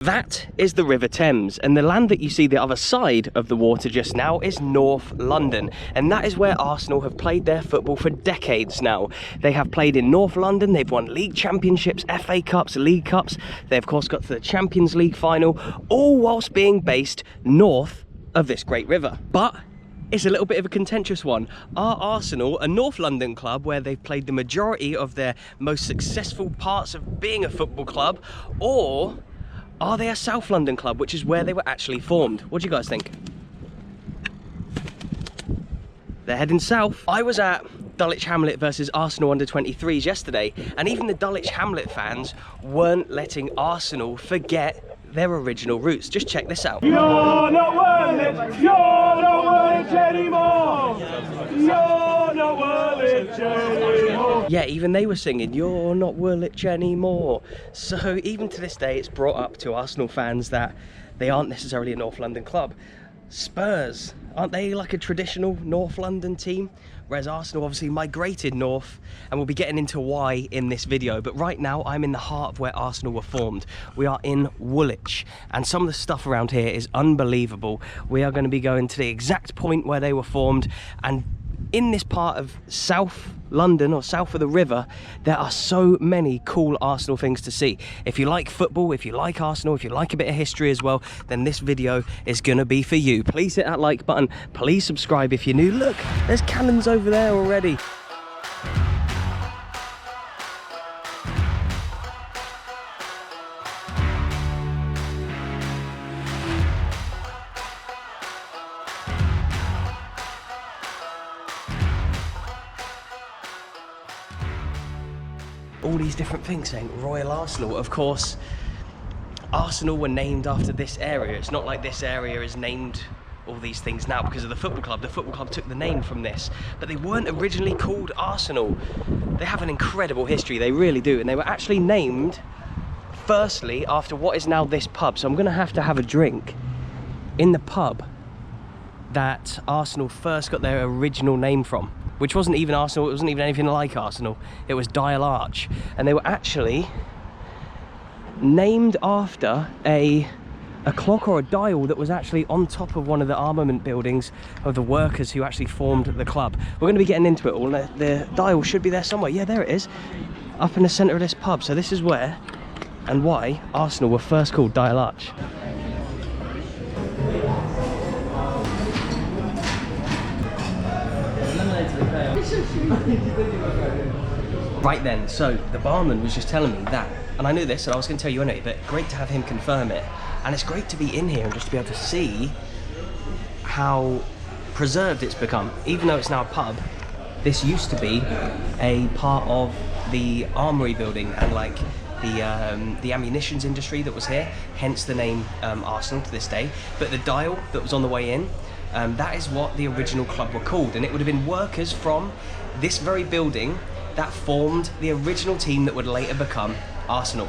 That is the River Thames, and the land that you see the other side of the water just now is North London, and that is where Arsenal have played their football for decades now. They have played in North London, they've won league championships, FA Cups, League Cups, they of course got to the Champions League final, all whilst being based north of this great river. But it's a little bit of a contentious one. Are Arsenal a North London club where they've played the majority of their most successful parts of being a football club, or are they a South London club, which is where they were actually formed? What do you guys think? They're heading south. I was at Dulwich Hamlet versus Arsenal under-23s yesterday, and even the Dulwich Hamlet fans weren't letting Arsenal forget their original roots. Just check this out. You're not Woolwich, you're not Woolwich anymore. You're not Woolwich anymore. Yeah, even they were singing, "You're not Woolwich anymore." So even to this day, it's brought up to Arsenal fans that they aren't necessarily a North London club. Spurs, aren't they like a traditional North London team? Whereas Arsenal obviously migrated north, and we'll be getting into why in this video. But right now, I'm in the heart of where Arsenal were formed. We are in Woolwich, and some of the stuff around here is unbelievable. We are going to be going to the exact point where they were formed, and in this part of South London, or south of the river, there are so many cool Arsenal things to see. If you like football, if you like Arsenal, if you like a bit of history as well, then this video is gonna be for you. Please hit that like button, please subscribe if you're new. Look, there's cannons over there already. All these different things saying Royal Arsenal. Of course, Arsenal were named after this area. It's not like this area is named all these things now because of the football club. The football club took the name from this, but they weren't originally called Arsenal. They have an incredible history, they really do, and they were actually named firstly after what is now this pub. So I'm gonna have to have a drink in the pub that Arsenal first got their original name from, which wasn't even Arsenal, it wasn't even anything like Arsenal. It was Dial Arch. And they were actually named after a clock or a dial that was actually on top of one of the armament buildings of the workers who actually formed the club. We're going to be getting into it all. The dial should be there somewhere. Yeah, there it is, up in the centre of this pub. So this is where and why Arsenal were first called Dial Arch. Right then, so the barman was just telling me that, and I knew this, and I was going to tell you anyway, but great to have him confirm it. And it's great to be in here and just to be able to see how preserved it's become. Even though it's now a pub, this used to be a part of the armoury building and like the ammunitions industry that was here, hence the name Arsenal to this day. But the dial that was on the way in, that is what the original club were called, and it would have been workers from this very building that formed the original team that would later become Arsenal.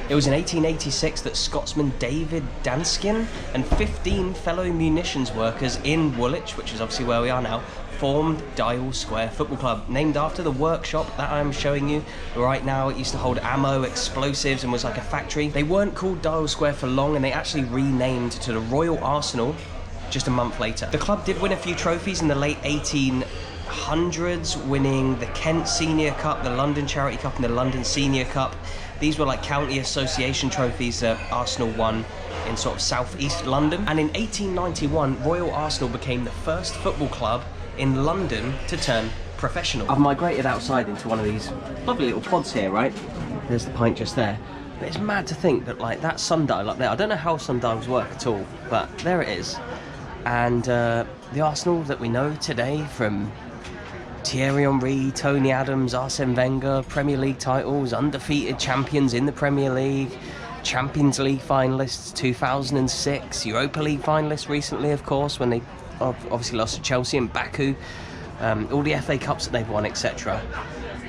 It was in 1886 that Scotsman David Danskin and 15 fellow munitions workers in Woolwich, which is obviously where we are now, formed Dial Square Football Club, named after the workshop that I'm showing you right now. It used to hold ammo, explosives, and was like a factory. They weren't called Dial Square for long, and they actually renamed to the Royal Arsenal just a month later. The club did win a few trophies in the late 1800s, winning the Kent Senior Cup, the London Charity Cup, and the London Senior Cup. These were like county association trophies that Arsenal won in sort of southeast London. And in 1891, Royal Arsenal became the first football club in London to turn professional. I've migrated outside into one of these lovely little pods here, right? There's the pint just there. But it's mad to think that like that sundial up there, I don't know how sundials work at all, but there it is. And the Arsenal that we know today, from Thierry Henry, Tony Adams, Arsene Wenger, Premier League titles, undefeated champions in the Premier League, Champions League finalists 2006, Europa League finalists recently, of course, when they obviously lost to Chelsea and Baku, all the FA Cups that they've won, etc.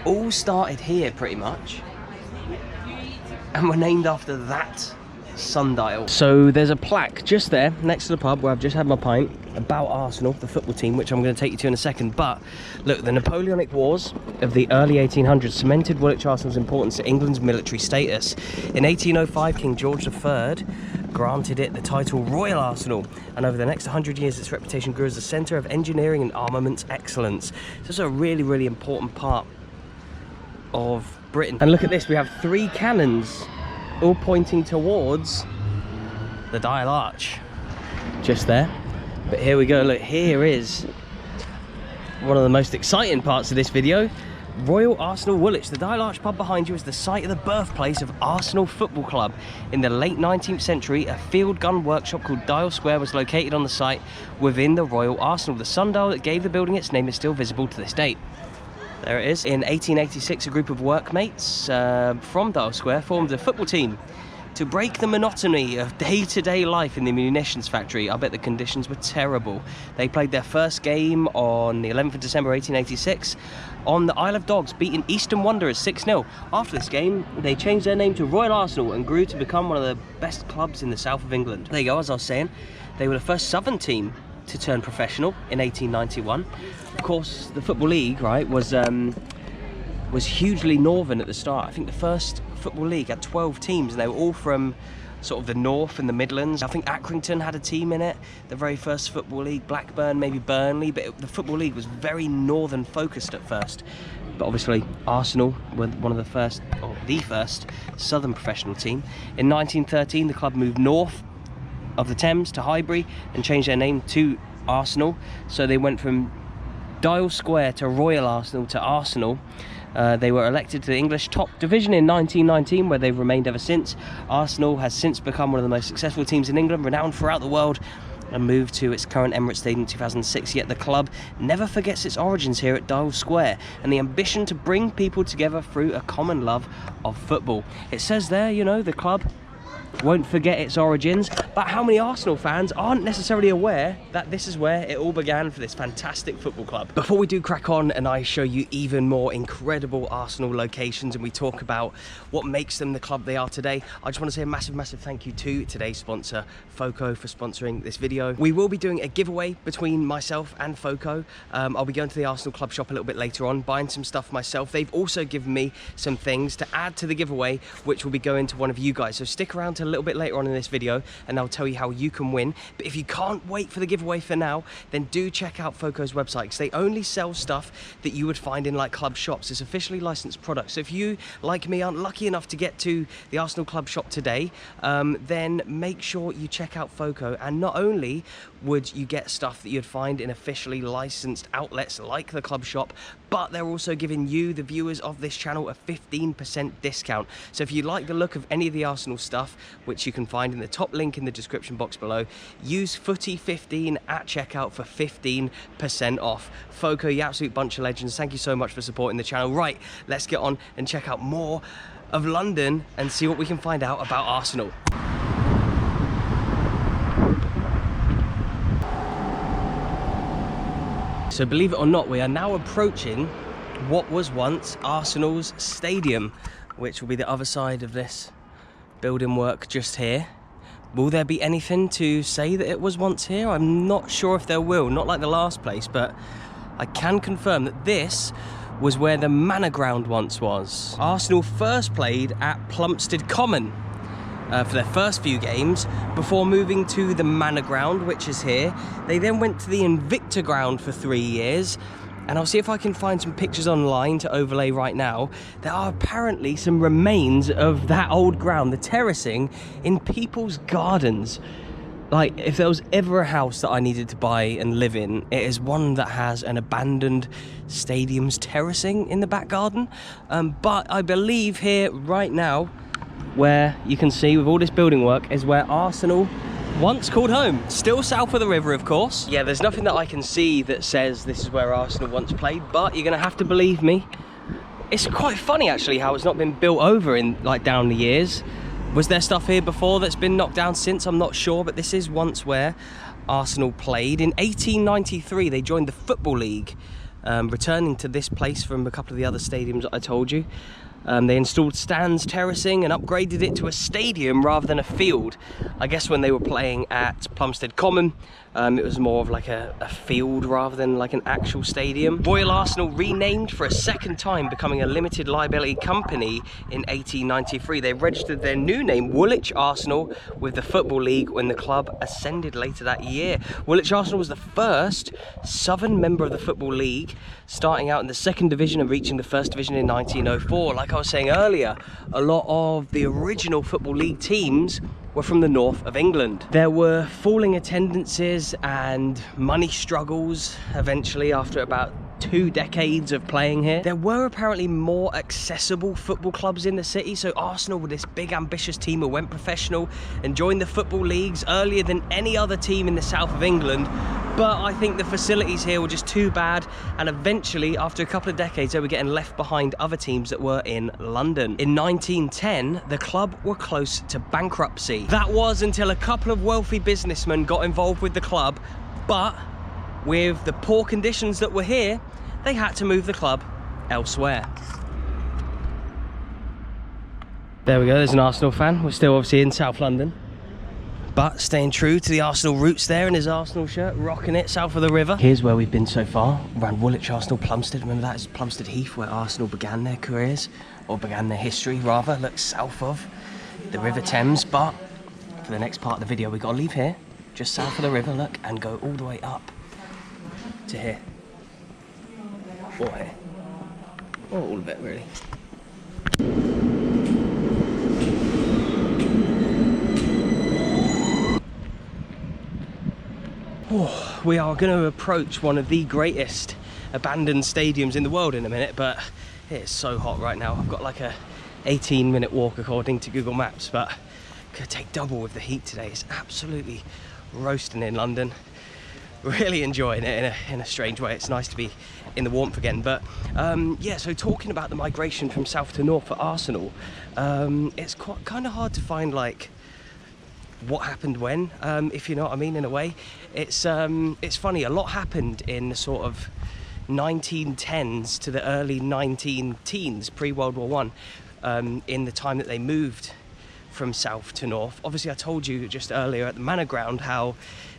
All started here pretty much, and were named after that sundial. So there's a plaque just there next to the pub where I've just had my pint about Arsenal, the football team, which I'm going to take you to in a second. But look, the Napoleonic Wars of the early 1800s cemented Woolwich Arsenal's importance to England's military status. In 1805, King George III granted it the title Royal Arsenal, and over the next 100 years its reputation grew as a centre of engineering and armaments excellence. So it's a really, really important part of Britain. And look at this, we have 3 cannons all pointing towards the Dial Arch just there. But here we go, look, here is one of the most exciting parts of this video. Royal Arsenal Woolwich. The Dial Arch pub behind you is the site of the birthplace of Arsenal Football Club. In the late 19th century, a field gun workshop called Dial Square was located on the site within the Royal Arsenal. The sundial that gave the building its name is still visible to this date. There it is. In 1886, a group of workmates from Dial Square formed a football team to break the monotony of day-to-day life in the munitions factory. I bet the conditions were terrible. They played their first game on the 11th of December 1886 on the Isle of Dogs, beating Eastern Wanderers 6-0. After this game, they changed their name to Royal Arsenal and grew to become one of the best clubs in the south of England. There you go, as I was saying, they were the first southern team to turn professional in 1891. Of course, the Football League, right, was hugely northern at the start. I think the first Football League had 12 teams and they were all from sort of the north and the Midlands. I think Accrington had a team in it, the very first Football League, Blackburn, maybe Burnley, but the Football League was very northern focused at first. But obviously Arsenal were one of the first, or the first, southern professional team. In 1913 the club moved north of the Thames to Highbury and changed their name to Arsenal. So they went from Dial Square to Royal Arsenal to Arsenal. They were elected to the English top division in 1919, where they've remained ever since. Arsenal has since become one of the most successful teams in England, renowned throughout the world, and moved to its current Emirates Stadium in 2006. Yet the club never forgets its origins here at Dial Square and the ambition to bring people together through a common love of football. It says there, you know, the club won't forget its origins, but how many Arsenal fans aren't necessarily aware that this is where it all began for this fantastic football club? Before we do crack on and I show you even more incredible Arsenal locations and we talk about what makes them the club they are today, I just want to say a massive thank you to today's sponsor, Foco, for sponsoring this video. We will be doing a giveaway between myself and Foco. I'll be going to the Arsenal club shop a little bit later on, buying some stuff myself. They've also given me some things to add to the giveaway, which will be going to one of you guys. So stick around to a little bit later on in this video and I'll tell you how you can win. But if you can't wait for the giveaway for now, then do check out Foco's website, because they only sell stuff that you would find in like club shops. It's officially licensed products. So if you, like me, aren't lucky enough to get to the Arsenal club shop today, then make sure you check out Foco. And not only would you get stuff that you'd find in officially licensed outlets like the club shop, but they're also giving you, the viewers of this channel, a 15% discount. So if you like the look of any of the Arsenal stuff, which you can find in the top link in the description box below, use Footy15 at checkout for 15% off. Foco, you absolute bunch of legends. Thank you so much for supporting the channel. Right, let's get on and check out more of London and see what we can find out about Arsenal. So believe it or not, we are now approaching what was once Arsenal's stadium, which will be the other side of this building work just here. Will there be anything to say that it was once here? I'm not sure if there will, not like the last place, but I can confirm that this was where the Manor Ground once was. Arsenal first played at Plumstead Common for their first few games before moving to the Manor Ground, which is here. They then went to the Invicta Ground for 3 years, and I'll see if I can find some pictures online to overlay right now. There are apparently some remains of that old ground, the terracing in people's gardens. Like, if there was ever a house that I needed to buy and live in, it is one that has an abandoned stadium's terracing in the back garden. But I believe here right now, where you can see with all this building work, is where Arsenal once called home. Still south of the river, of course. Yeah, there's nothing that I can see that says this is where Arsenal once played, but you're gonna have to believe me. It's quite funny actually how it's not been built over in like down the years. Was there stuff here before that's been knocked down since? I'm not sure, but this is once where Arsenal played. In 1893 they joined the Football League, returning to this place from a couple of the other stadiums that I told you. They installed stands, terracing, and upgraded it to a stadium rather than a field. I guess when they were playing at Plumstead Common, it was more of like a field rather than like an actual stadium. Royal Arsenal renamed for a second time, becoming a limited liability company in 1893. They registered their new name, Woolwich Arsenal, with the Football League when the club ascended later that year. Woolwich Arsenal was the first southern member of the Football League, starting out in the second division and reaching the first division in 1904. Like I was saying earlier, a lot of the original Football League teams were from the north of England. There were falling attendances and money struggles eventually after about 2 decades of playing here. There were apparently more accessible football clubs in the city, so Arsenal were this big ambitious team who went professional and joined the football leagues earlier than any other team in the south of England. But I think the facilities here were just too bad, and eventually after a couple of decades they were getting left behind other teams that were in London. In 1910 the club were close to bankruptcy. That was until a couple of wealthy businessmen got involved with the club, but with the poor conditions that were here, they had to move the club elsewhere. There we go, there's an Arsenal fan. We're still obviously in South London, but staying true to the Arsenal roots there in his Arsenal shirt, rocking it south of the river. Here's where we've been so far, around Woolwich, Arsenal, Plumstead. Remember that is Plumstead Heath, where Arsenal began their careers, or began their history rather. Look, south of the River Thames. But for the next part of the video, we've got to leave here, just south of the river, look, and go all the way up to here, or here, or all of it really. Oh, we are going to approach one of the greatest abandoned stadiums in the world in a minute, but it's so hot right now. I've got like a 18-minute walk according to Google Maps, but could take double with the heat today. It's absolutely roasting in London. Really enjoying it in a strange way. It's nice to be in the warmth again. But yeah, so talking about the migration from south to north for Arsenal, it's kind of hard to find like what happened when, if you know what I mean, in a way. It's funny, a lot happened in the sort of 1910s to the early 19-teens, pre-World War I, in the time that they moved from south to north. Obviously I told you just earlier at the Manor Ground how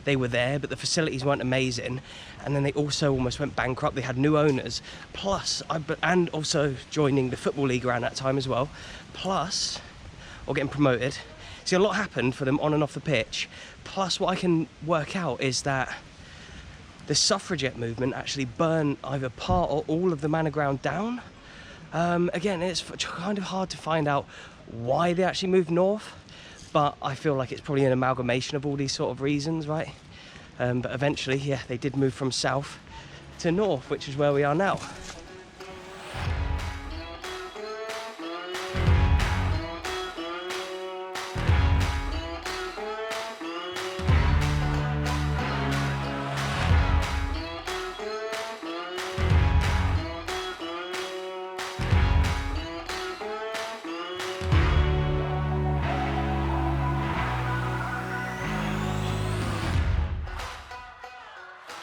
they were there, but the facilities weren't amazing, and then they also almost went bankrupt. They had new owners, plus and also joining the Football League around that time as well, plus, or getting promoted. See, a lot happened for them on and off the pitch. Plus what I can work out is that the suffragette movement actually burned either part or all of the Manor Ground down. Again, it's kind of hard to find out why they actually moved north, but I feel like it's probably an amalgamation of all these sort of reasons, right? But eventually, yeah, they did move from south to north, which is where we are now.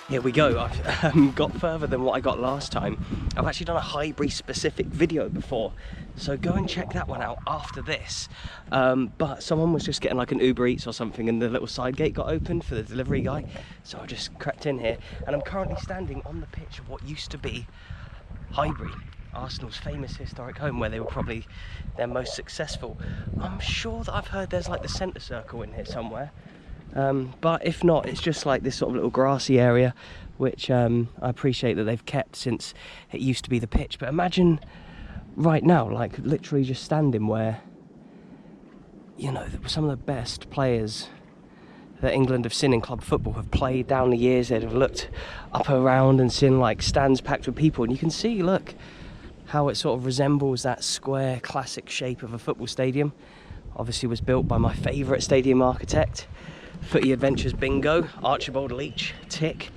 Here we go. I've got further than what I got last time. I've actually done a Highbury specific video before, so go and check that one out after this. But someone was just getting like an Uber Eats or something, and the little side gate got opened for the delivery guy, so I just crept in here, and I'm currently standing on the pitch of what used to be Highbury, Arsenal's famous historic home, where they were probably their most successful. I'm sure that I've heard there's like the centre circle in here somewhere. But if not, it's just like this sort of little grassy area, which I appreciate that they've kept since it used to be the pitch. But imagine right now, like literally just standing where, you know, some of the best players that England have seen in club football have played down the years. They'd have looked up around and seen like stands packed with people, and you can see, look, how it sort of resembles that square classic shape of a football stadium. Obviously was built by my favourite stadium architect, Footy Adventures Bingo, Archibald Leach, tick.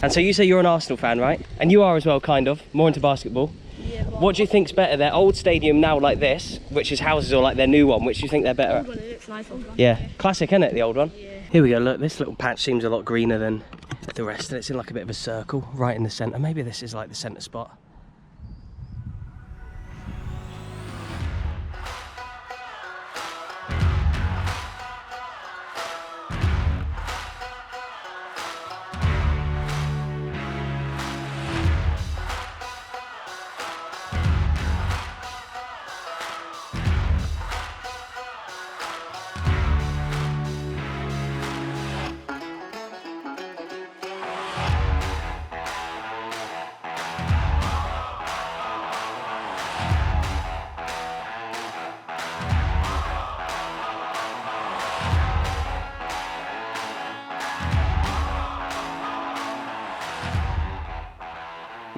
And so you say you're an Arsenal fan, right? And you are as well, kind of, more into basketball. Yeah. What do you think's better, their old stadium now like this, which is houses, or like their new one? Which do you think they're better at? Old one, it looks nice. Old one. Yeah, classic, isn't it, the old one? Yeah. Here we go, look, this little patch seems a lot greener than the rest of it's in like a bit of a circle right in the centre. Maybe this is like the centre spot.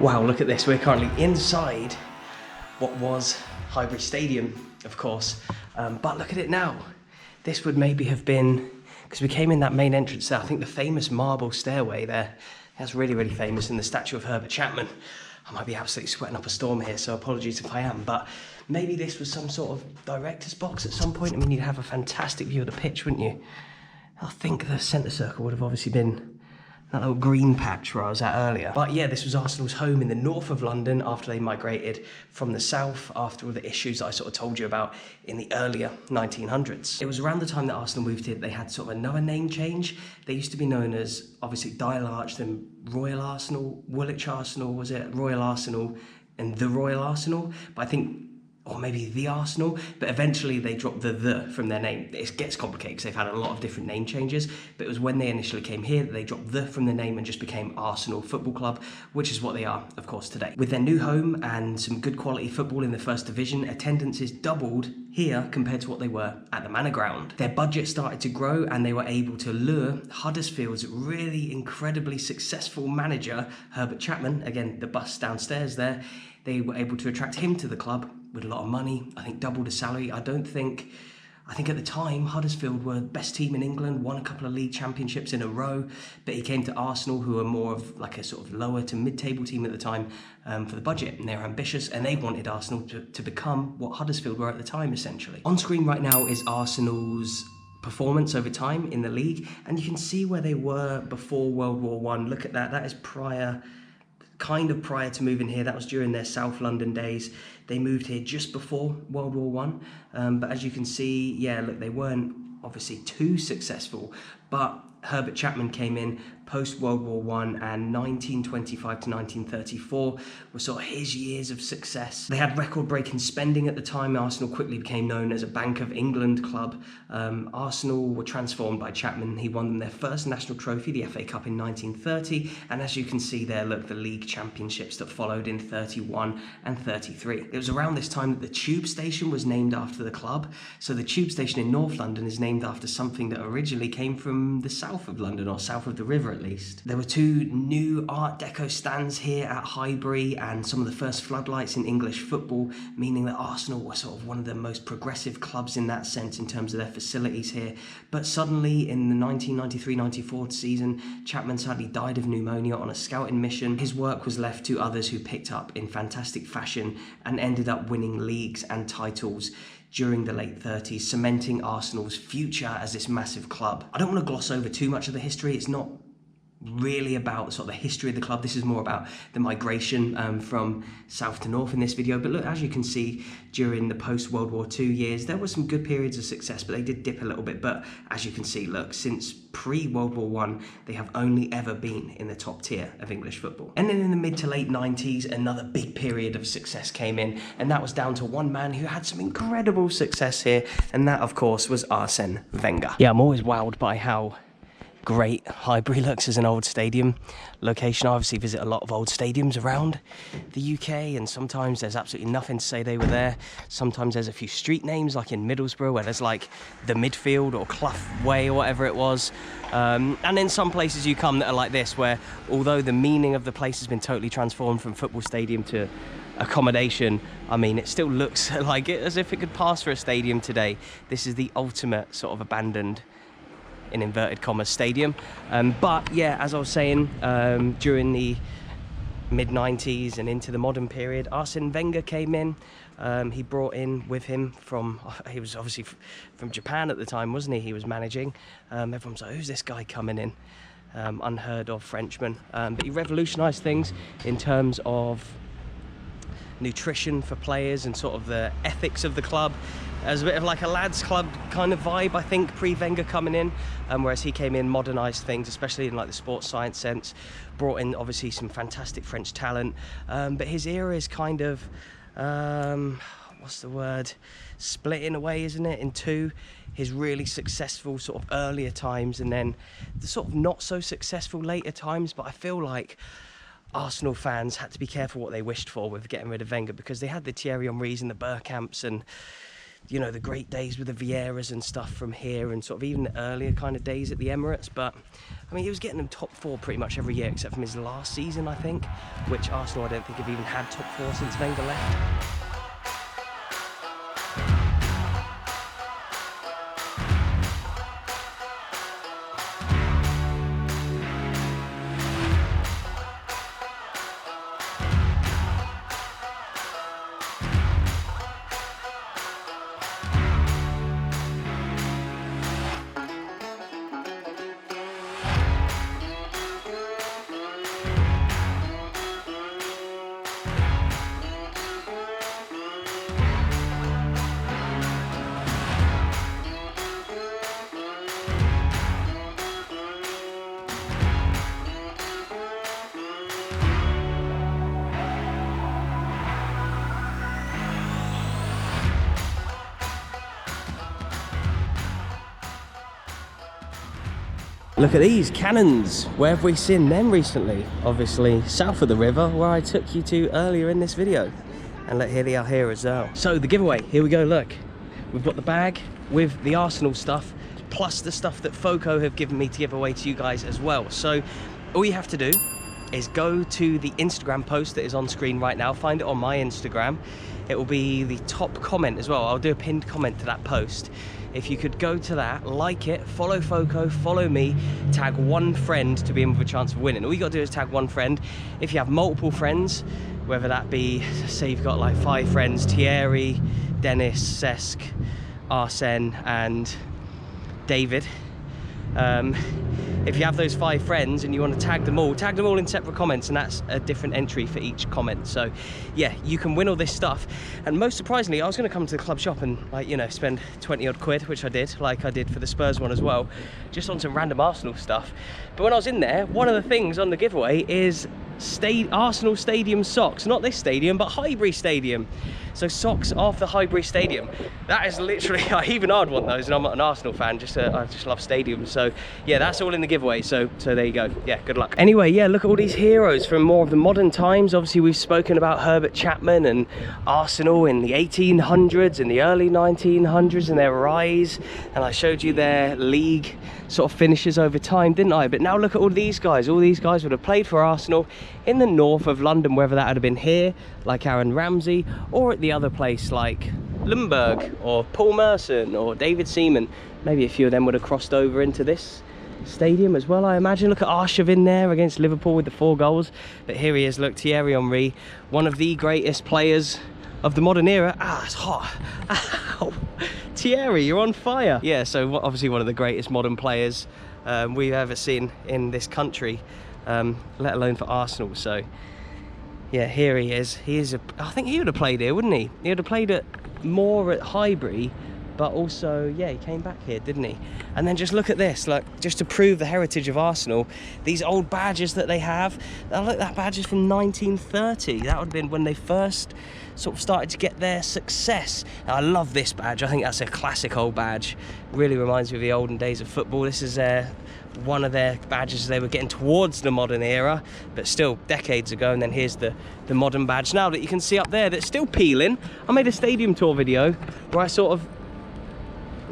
Wow, look at this. We're currently inside what was Highbury Stadium, of course. But look at it now. This would maybe have been, because we came in that main entrance there, I think the famous marble stairway there. That's really, really famous, and the statue of Herbert Chapman. I might be absolutely sweating up a storm here, so apologies if I am, but maybe this was some sort of director's box at some point. I mean, you'd have a fantastic view of the pitch, wouldn't you? I think the centre circle would have obviously been that little green patch where I was at earlier. But yeah, this was Arsenal's home in the north of London after they migrated from the south after all the issues that I sort of told you about in the earlier 1900s. It was around the time that Arsenal moved here they had sort of another name change. They used to be known as, obviously, Dial Arch, then Royal Arsenal, Woolwich Arsenal, was it? Royal Arsenal, and the Royal Arsenal. But I think, or maybe the Arsenal, but eventually they dropped the from their name. It gets complicated because they've had a lot of different name changes, but it was when they initially came here that they dropped the from their name and just became Arsenal Football Club, which is what they are, of course, today. With their new home and some good quality football in the First Division, attendance is doubled here compared to what they were at the Manor Ground. Their budget started to grow and they were able to lure Huddersfield's really incredibly successful manager, Herbert Chapman, again, the bus downstairs there, they were able to attract him to the club with a lot of money. I think doubled his salary. I think at the time Huddersfield were the best team in England, won a couple of league championships in a row, but he came to Arsenal, who were more of like a sort of lower to mid-table team at the time, for the budget, and they were ambitious and they wanted Arsenal to become what Huddersfield were at the time, essentially. On screen right now is Arsenal's performance over time in the league, and you can see where they were before World War I. Look at that. That is kind of prior to moving here. That was during their South London days. They moved here just before World War I. But as you can see, yeah, look, they weren't obviously too successful, but Herbert Chapman came in post-World War I, and 1925 to 1934 were sort of his years of success. They had record-breaking spending at the time. Arsenal quickly became known as a Bank of England club. Arsenal were transformed by Chapman. He won them their first national trophy, the FA Cup, in 1930, and as you can see there, look, the league championships that followed in 31 and 33. It was around this time that the Tube Station was named after the club. So the Tube Station in North London is named after something that originally came from the south of London, or south of the river at least. There were two new Art Deco stands here at Highbury and some of the first floodlights in English football, meaning that Arsenal were sort of one of the most progressive clubs in that sense in terms of their facilities here. But suddenly in the 1993-94 season, Chapman sadly died of pneumonia on a scouting mission. His work was left to others who picked up in fantastic fashion and ended up winning leagues and titles during the late 30s, cementing Arsenal's future as this massive club. I don't want to gloss over too much of the history. It's not really about sort of the history of the club. This is more about the migration from south to north in this video. But look, as you can see, during the post-World War II years, there were some good periods of success, but they did dip a little bit. But as you can see, look, since pre-World War I, they have only ever been in the top tier of English football. And then in the mid to late 90s, another big period of success came in, and that was down to one man who had some incredible success here, and that, of course, was Arsene Wenger. Yeah, I'm always wowed by how great Highbury looks as an old stadium location. I obviously visit a lot of old stadiums around the UK, and sometimes there's absolutely nothing to say they were there. Sometimes there's a few street names, like in Middlesbrough, where there's like the Midfield or Clough Way or whatever it was. And then some places you come that are like this, where although the meaning of the place has been totally transformed from football stadium to accommodation, I mean, it still looks like it as if it could pass for a stadium today. This is the ultimate sort of abandoned, in inverted commas, stadium. But yeah, as I was saying, during the mid-90s and into the modern period, Arsene Wenger came in. He brought in with him he was obviously from Japan at the time, wasn't he? He was managing. Everyone's like, who's this guy coming in? unheard of Frenchman. But he revolutionised things in terms of nutrition for players and sort of the ethics of the club. As a bit of like a lads club kind of vibe, I think, pre-Wenger coming in, whereas he came in, modernised things, especially in like the sports science sense, brought in obviously some fantastic French talent, but his era is kind of, what's the word, split in a way, isn't it, in two. His really successful sort of earlier times and then the sort of not so successful later times. But I feel like Arsenal fans had to be careful what they wished for with getting rid of Wenger, because they had the Thierry Henrys and the Bergkamps and, you know, the great days with the Vieiras and stuff from here, and sort of even the earlier kind of days at the Emirates. But I mean, he was getting them top four pretty much every year except from his last season, I think, which Arsenal I don't think have even had top four since Wenger left. Look at these cannons. Where have we seen them recently? Obviously south of the river, where I took you to earlier in this video. And look, here they are here as well. So the giveaway, here we go, look. We've got the bag with the Arsenal stuff, plus the stuff that Foco have given me to give away to you guys as well. So all you have to do is go to the Instagram post that is on screen right now. Find it on my Instagram. It will be the top comment as well. I'll do a pinned comment to that post. If you could go to that, like it, follow Foco, follow me, tag one friend to be in with a chance of winning. All you got to do is tag one friend. If you have multiple friends, whether that be, say you've got like 5 friends, Thierry, Dennis, Cesc, Arsene and David. If you have those 5 friends and you want to tag them all in separate comments, and that's a different entry for each comment. So yeah, you can win all this stuff. And most surprisingly, I was going to come to the club shop and, like, you know, spend 20 odd quid, which I did, like I did for the Spurs one as well, just on some random Arsenal stuff. But when I was in there, one of the things on the giveaway is Arsenal Stadium socks. Not this stadium, but Highbury Stadium. So socks off the Highbury Stadium. That is literally, even I'd want those, and I'm not an Arsenal fan, I just love stadiums. So yeah, that's all in the giveaway. So there you go. Yeah, good luck. Anyway, yeah, look at all these heroes from more of the modern times. Obviously, we've spoken about Herbert Chapman and Arsenal in the 1800s and the early 1900s and their rise. And I showed you their league sort of finishes over time, didn't I? But now look at all these guys. All these guys would have played for Arsenal in the north of London, whether that had been here, like Aaron Ramsey, or at the other place like Lundberg or Paul Merson or David Seaman. Maybe a few of them would have crossed over into this stadium as well, I imagine. Look at Arshavin there against Liverpool with the 4 goals. But here he is, look, Thierry Henry, one of the greatest players of the modern era. Ah, it's hot. Ow. Thierry, you're on fire. Yeah, so obviously one of the greatest modern players we've ever seen in this country, let alone for Arsenal. So yeah, here he is. I think he would have played here, wouldn't he? He would have played more at Highbury, but also, yeah, he came back here, didn't he? And then just look at this, like, just to prove the heritage of Arsenal, these old badges that they have. Now look, that badge is from 1930. That would have been when they first sort of started to get their success. Now, I love this badge. I think that's a classic old badge. Really reminds me of the olden days of football. This is one of their badges. They were getting towards the modern era, but still decades ago. And then here's the modern badge now that you can see up there that's still peeling. I made a stadium tour video where I sort of,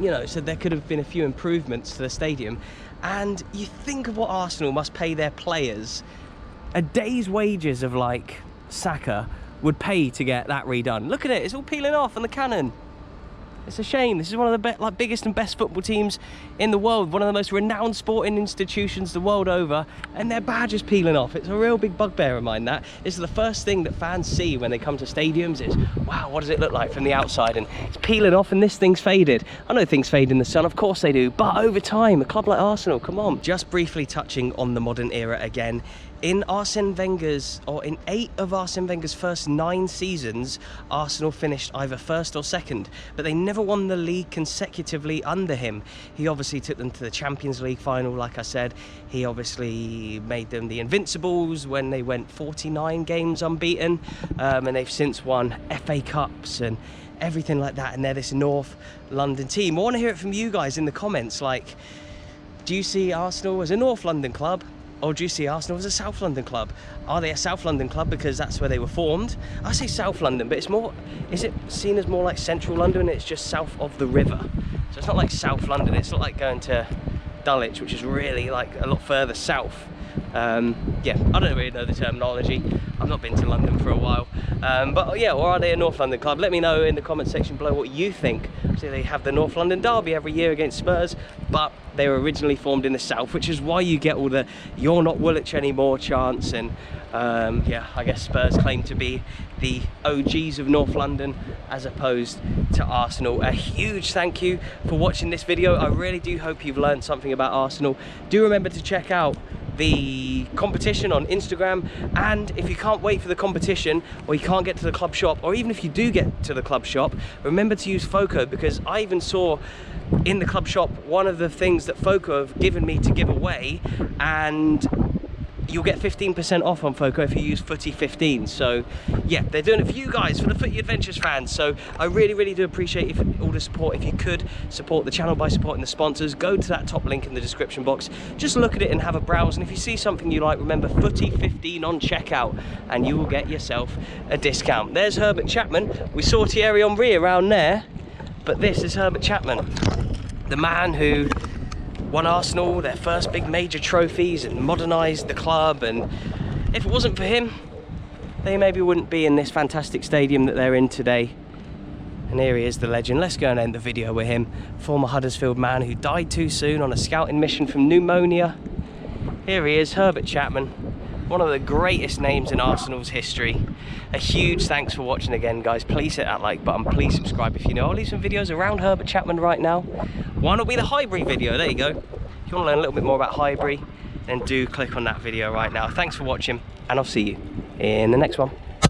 you know, said there could have been a few improvements to the stadium. And you think of what Arsenal must pay their players. A day's wages of, like, Saka would pay to get that redone. Look at it, it's all peeling off on the cannon. It's a shame. This is one of the biggest and best football teams in the world, one of the most renowned sporting institutions the world over, and their badge is peeling off. It's a real big bugbear of mine, that. This is the first thing that fans see when they come to stadiums is, wow, what does it look like from the outside? And it's peeling off and this thing's faded. I know things fade in the sun, of course they do, but over time, a club like Arsenal, come on. Just briefly touching on the modern era again, in 8 of Arsene Wenger's first 9 seasons, Arsenal finished either first or second, but they never won the league consecutively under him. He obviously took them to the Champions League final, like I said. He obviously made them the Invincibles when they went 49 games unbeaten, and they've since won FA Cups and everything like that, and they're this North London team. I want to hear it from you guys in the comments, like, do you see Arsenal as a North London club? Or do you see Arsenal as a South London club? Are they a South London club because that's where they were formed? I say South London, but it's more, is it seen as more like Central London and it's just south of the river? So it's not like South London, it's not like going to Dulwich, which is really like a lot further south. Yeah, I don't really know the terminology. I've not been to London for a while. But yeah, or are they a North London club? Let me know in the comment section below what you think. So they have the North London derby every year against Spurs, but they were originally formed in the south, which is why you get all the "you're not Woolwich anymore" chants. And yeah, I guess Spurs claim to be the OGs of North London as opposed to Arsenal. A huge thank you for watching this video. I really do hope you've learned something about Arsenal. Do remember to check out the competition on Instagram, and if you can't wait for the competition, or you can't get to the club shop, or even if you do get to the club shop, remember to use FOCO, because I even saw in the club shop one of the things that FOCO have given me to give away, and you'll get 15% off on FOCO if you use Footy15. So yeah, they're doing it for you guys, for the Footy Adventures fans. So I really do appreciate all the support. If you could support the channel by supporting the sponsors, go to that top link in the description box, just look at it and have a browse, and if you see something you like, remember Footy15 on checkout and you will get yourself a discount. There's Herbert Chapman. We saw Thierry Henry around there, but this is Herbert Chapman, the man who won Arsenal their first big major trophies and modernised the club, and if it wasn't for him, they maybe wouldn't be in this fantastic stadium that they're in today. And here he is, the legend. Let's go and end the video with him. Former Huddersfield man who died too soon on a scouting mission from pneumonia. Here he is, Herbert Chapman, one of the greatest names in Arsenal's history. A huge thanks for watching again, guys. Please hit that like button, please subscribe if you know. I'll leave some videos around Herbert Chapman right now. One will be the Highbury video, there you go. If you want to learn a little bit more about Highbury, then do click on that video right now. Thanks for watching, and I'll see you in the next one.